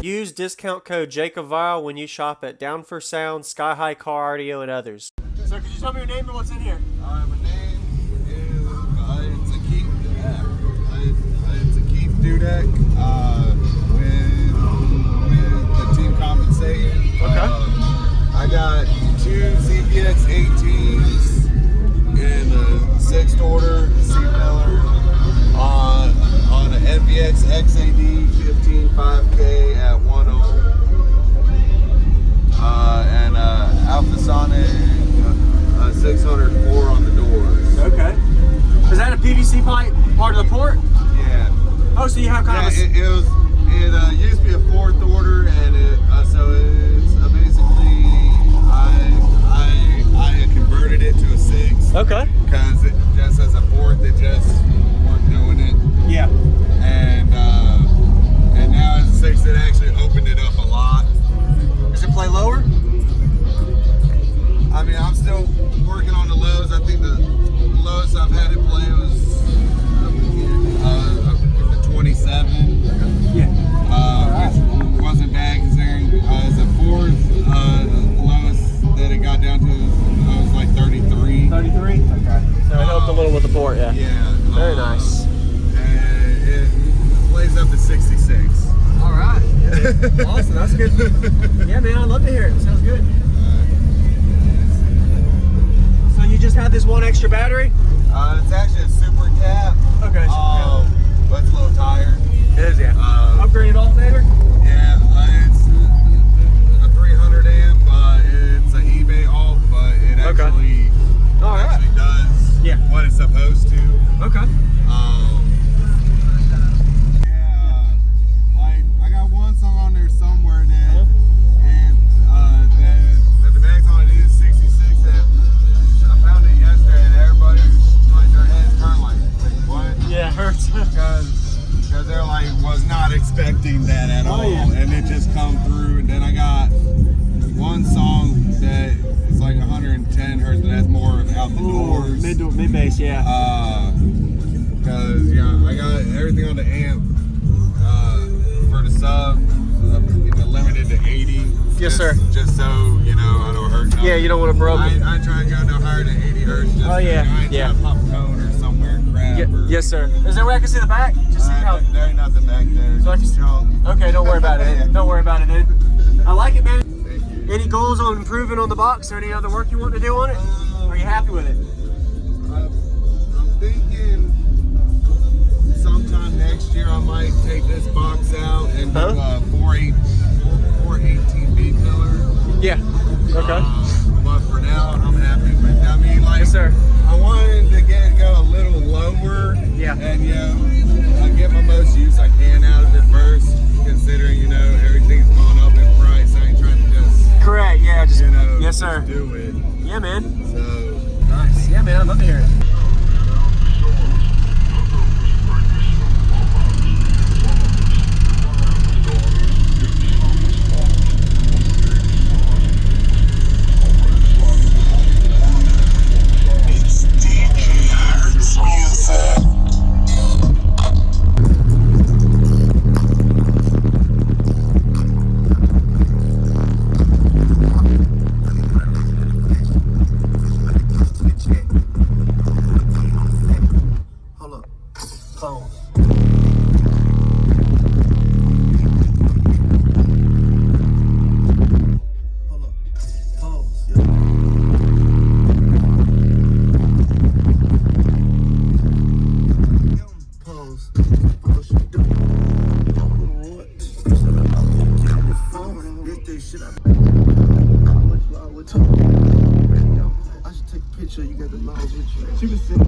Use discount code JACOBVILE when you shop at Down for Sound, Sky High Car Audio, and others. So could you tell me your name and what's in here? My name is it's a Keith Dudek with the team compensating. Okay. I got 2 ZPX 18s in a 6th order C-pillar on an NVX XAD 15 5K at 1 ohm and Alpha Sonic 604 on the doors. Okay. Is that a PVC pipe part of the port? Yeah. Oh, so you have kind of a... It used to be a 4th order, and so it's basically I had converted it to a 6th. Okay. Because it just as a 4th, it just weren't doing it. Yeah. And now as a 6th, it actually opened it up a lot. Does it play lower? I mean, I'm still working on the lows. I think the lowest I've had it play was the 27. Yeah. Which wasn't bad considering as a 4th, the lowest that it got down to was like 33. 33? Okay. So it helped a little with the port, yeah. Yeah. Very nice. And it plays up to 66. All right. Yeah. Awesome. That's good. Yeah, man. I'd love to hear it. Sounds good. So you just had this one extra battery? It's actually a super cap. Okay. But it's a little tired. It is, yeah. Upgraded alternator? Yeah, it's a 300 amp. It's an eBay alt, but it actually, does what it's supposed to. Okay. Yeah, like I got one song on there somewhere that that the max on it is 66, and I found it yesterday, and everybody like their heads turn like what? Yeah, it hurts. Because they're like was not expecting that at all, yeah. and it just come through. And then I got one song that is like 110 hertz, but that's more of out the doors. Mid bass, yeah. Because I got everything on the amp for the sub, limited to 80. Yes, sir. Just so I don't hurt nothing. Yeah, you don't want to broke it. I try and go no higher than 80 hertz. Just I ain't trying to pop a cone or somewhere crap. Yes, sir. Is there a way I can see the back? Just see how. There ain't nothing back there. So I just okay. Don't worry about it. Don't worry about it, dude. I like it, man. Thank you. Any goals on improving on the box or any other work you want to do on it? Are you happy with it? I'm thinking sometime next year I might take this box out and do a 418 B pillar. Yeah. Okay. But for now, I'm happy with it. I mean, like, yes, sir. I wanted to go a little lower. Yeah. And I get my most use I can out of it first, considering everything's going up in price. I ain't trying to just correct. Yeah. Just yes, sir. Just do it. Yeah, man. So nice. Yeah, man. I'd love to hear it. You got the miles with you. She was sitting.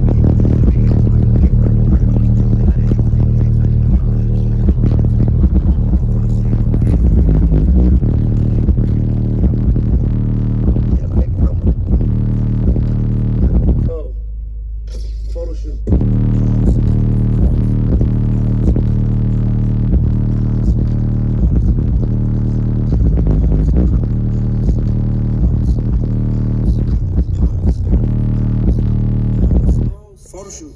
Photo shoot. Photo shoot.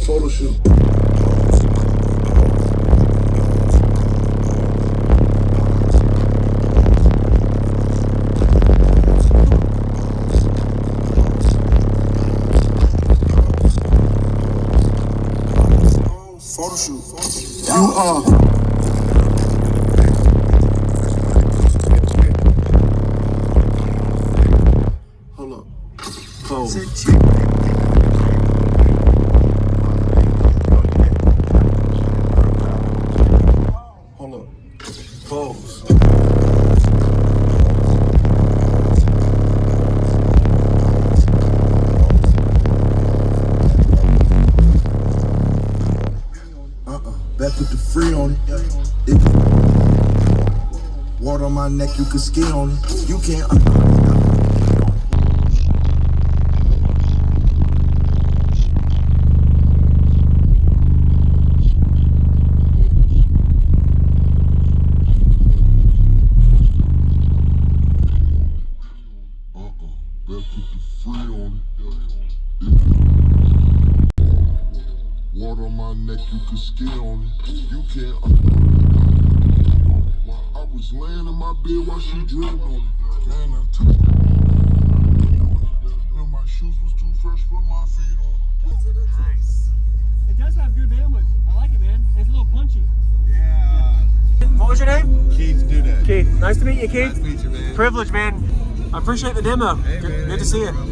Photo shoot. Photo shoot. You are. Hold up. Pose. Hold up. Pose. That put the free on it. Water on my neck, you can ski on it. You can't. Water on my neck, you can ski on it. You can't. I was laying in my bed while she drilled on it. Man, I took it. And my shoes was too fresh for my feet on it. Nice. It does have good bandwidth. I like it, man. It's a little punchy. Yeah. What was your name? Keith Duda. Keith. Nice to meet you, Keith. Nice to meet you, man. Privilege, man. I appreciate the demo. Hey, man, Good to see you.